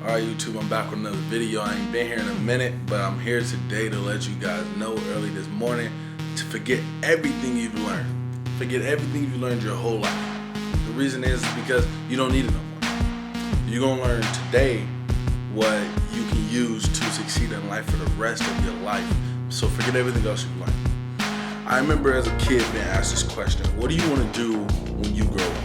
Alright YouTube, I'm back with another video. I ain't been here in a minute, but I'm here today to let you guys know early this morning to forget everything you've learned. Forget everything you've learned your whole life. The reason is because you don't need it no more. You're gonna learn today what you can use to succeed in life for the rest of your life. So forget everything else you've learned. I remember as a kid being asked this question: what do you want to do when you grow up?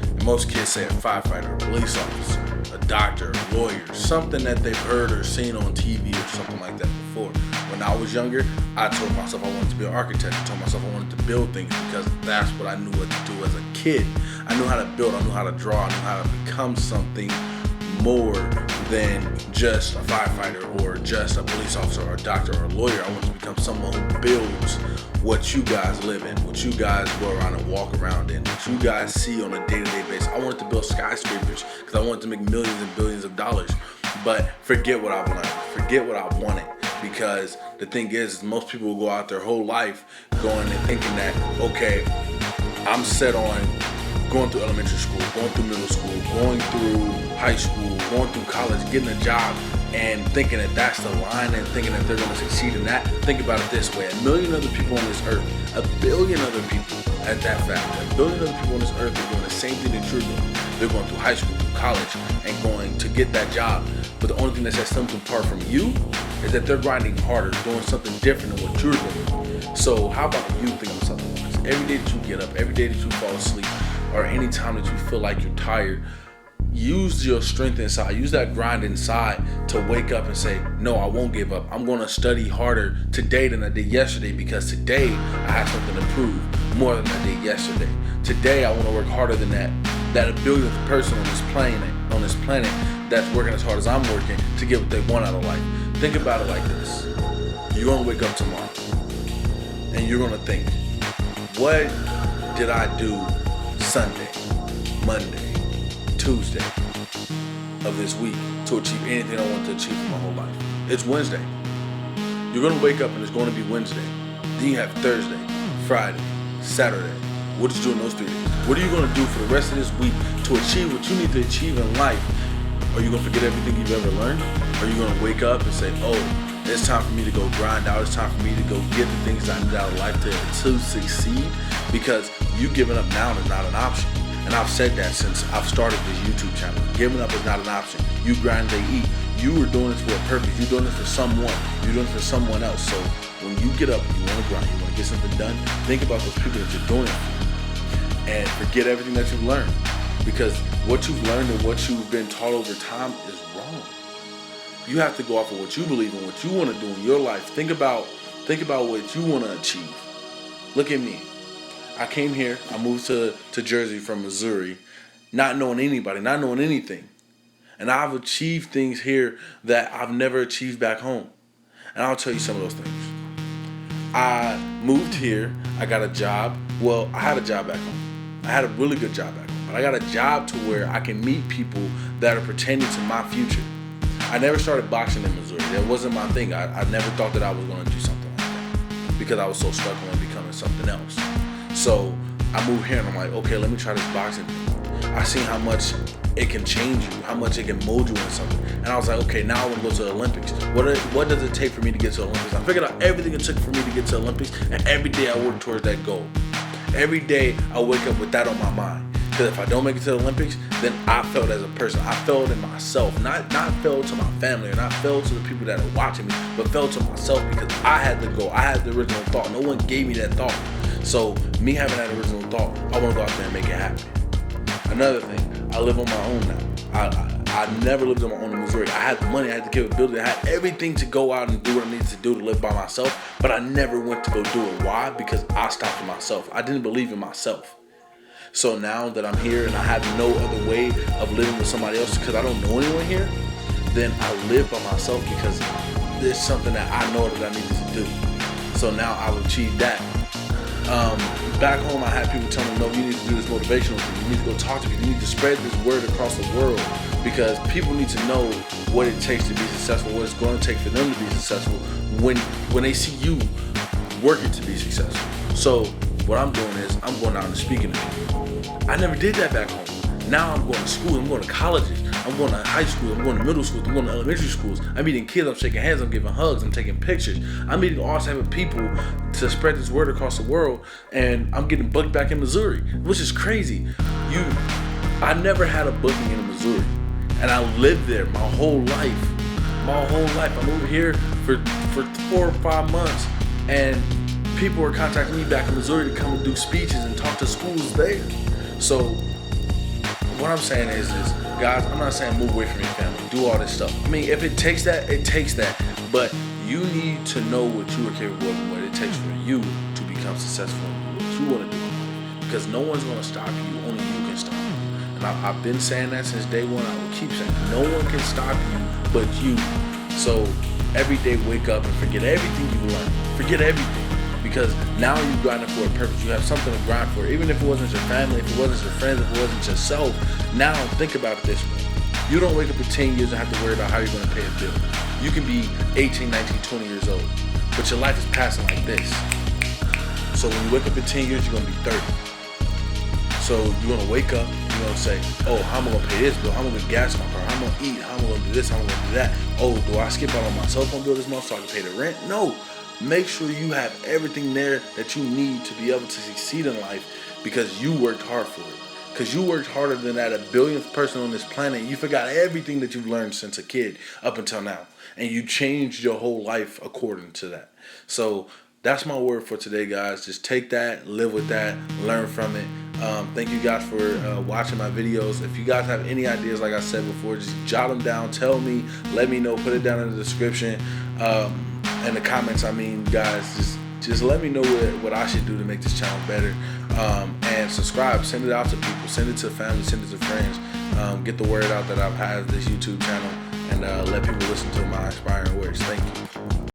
And most kids say a firefighter, a police officer, a doctor, a lawyer, something that they've heard or seen on TV or something like that before. When I was younger, I told myself I wanted to be an architect. I told myself I wanted to build things because that's what I knew what to do as a kid. I knew how to build, I knew how to draw, I knew how to become something more than just a firefighter or just a police officer or a doctor or a lawyer. I wanted to become someone who builds what you guys live in, what you guys go around and walk around in, what you guys see on a day-to-day basis. I wanted to build skyscrapers because I wanted to make millions and billions of dollars. But forget what I've learned, forget what I wanted, because the thing is most people will go out their whole life going and thinking that, okay, I'm set on going through elementary school, going through middle school, going through high school, going through college, getting a job, and thinking that that's the line and thinking that they're going to succeed in that. Think about it this way: 1 million other people on this earth, 1 billion other people at that fact, 1 billion other people on this earth are doing the same thing that you're doing. They're going through high school, through college, and going to get that job. But the only thing that sets them apart from you is that they're grinding harder, doing something different than what you're doing. So how about you think of something else? Every day that you get up, every day that you fall asleep, or any time that you feel like you're tired, use your strength inside, use that grind inside to wake up and say, no, I won't give up. I'm going to study harder today than I did yesterday, because today I have something to prove more than I did yesterday. Today I want to work harder than that 1 billionth person on this planet that's working as hard as I'm working to get what they want out of life. Think about it like this: you're going to wake up tomorrow and you're going to think, what did I do Sunday, Monday, Tuesday of this week to achieve anything I want to achieve in my whole life? It's Wednesday. You're going to wake up and it's going to be Wednesday. Then you have Thursday, Friday, Saturday. What did you do in those 3 days? What are you going to do for the rest of this week to achieve what you need to achieve in life? Are you going to forget everything you've ever learned? Are you going to wake up and say, oh, it's time for me to go grind out, it's time for me to go get the things I need out of life to succeed? Because you giving up now is not an option. And I've said that since I've started this YouTube channel. Giving up is not an option. You grind, they eat. You are doing this for a purpose. You're doing this for someone. You're doing it for someone else. So when you get up, you want to grind, you want to get something done, think about those people that you're doing it for. And forget everything that you've learned. Because what you've learned and what you've been taught over time is wrong. You have to go off of what you believe in, what you want to do in your life. Think about what you want to achieve. Look at me. I came here, I moved to Jersey from Missouri, not knowing anybody, not knowing anything. And I've achieved things here that I've never achieved back home. And I'll tell you some of those things. I moved here, I got a job. Well, I had a job back home. I had a really good job back home. But I got a job to where I can meet people that are pertaining to my future. I never started boxing in Missouri. That wasn't my thing. I never thought that I was going to do something like that because I was so stuck on becoming something else. So I moved here and I'm like, okay, let me try this boxing thing. I seen how much it can change you, how much it can mold you into something. And I was like, okay, now I want to go to the Olympics. What does it take for me to get to the Olympics? I figured out everything it took for me to get to the Olympics, and every day I work towards that goal. Every day I wake up with that on my mind. Because if I don't make it to the Olympics, then I failed as a person. I failed in myself. Not failed to my family, or not failed to the people that are watching me, but failed to myself because I had the goal. I had the original thought. No one gave me that thought. So me having that original thought, I want to go out there and make it happen. Another thing, I live on my own now. I never lived on my own in Missouri. I had the money, I had the capability, I had everything to go out and do what I needed to do to live by myself, but I never went to go do it. Why? Because I stopped in myself. I didn't believe in myself. So now that I'm here and I have no other way of living with somebody else because I don't know anyone here, then I live by myself because there's something that I know that I needed to do. So now I've achieved that. Back home, I had people telling me, no, you need to do this motivational thing. You need to go talk to people. You need to spread this word across the world because people need to know what it takes to be successful, what it's going to take for them to be successful when they see you working to be successful. So what I'm doing is I'm going out and speaking to people. I never did that back home. Now I'm going to school, I'm going to colleges, I'm going to high school, I'm going to middle schools, I'm going to elementary schools. I'm meeting kids, I'm shaking hands, I'm giving hugs, I'm taking pictures. I'm meeting all type of people to spread this word across the world, and I'm getting booked back in Missouri, which is crazy. I never had a booking in Missouri, and I lived there my whole life. I'm over here for 4 or 5 months, and people were contacting me back in Missouri to come and do speeches and talk to schools there. So what I'm saying is guys, I'm not saying move away from your family, do all this stuff. I mean, if it takes that, it takes that. But you need to know what you are capable of and what it takes for you to become successful in what you want to do. Because no one's going to stop you, only you can stop you. And I've been saying that since day one. I will keep saying it. No one can stop you but you. So every day wake up and forget everything you learned. Forget everything. Because now you're grinding for a purpose. You have something to grind for. Even if it wasn't your family, if it wasn't your friends, if it wasn't yourself. Now think about it this way. You don't wake up in 10 years and have to worry about how you're going to pay a bill. You can be 18, 19, 20 years old. But your life is passing like this. So when you wake up in 10 years, you're going to be 30. So you're going to wake up, you're going to say, oh, how am I going to pay this bill? How am I going to gas my car? How am I going to eat? How am I going to do this? How am I going to do that? Oh, do I skip out on my cell phone bill this month so I can pay the rent? No. Make sure you have everything there that you need to be able to succeed in life because you worked hard for it. Because you worked harder than that 1,000,000th person on this planet. You forgot everything that you've learned since a kid up until now. And you changed your whole life according to that. So that's my word for today, guys. Just take that, live with that, learn from it. Thank you guys for watching my videos. If you guys have any ideas, like I said before, just jot them down. Tell me, let me know, put it down in the description. In the comments, guys, just let me know what I should do to make this channel better. And subscribe, send it out to people, send it to family, send it to friends. Get the word out that I've had this YouTube channel, and let people listen to my inspiring words. Thank you.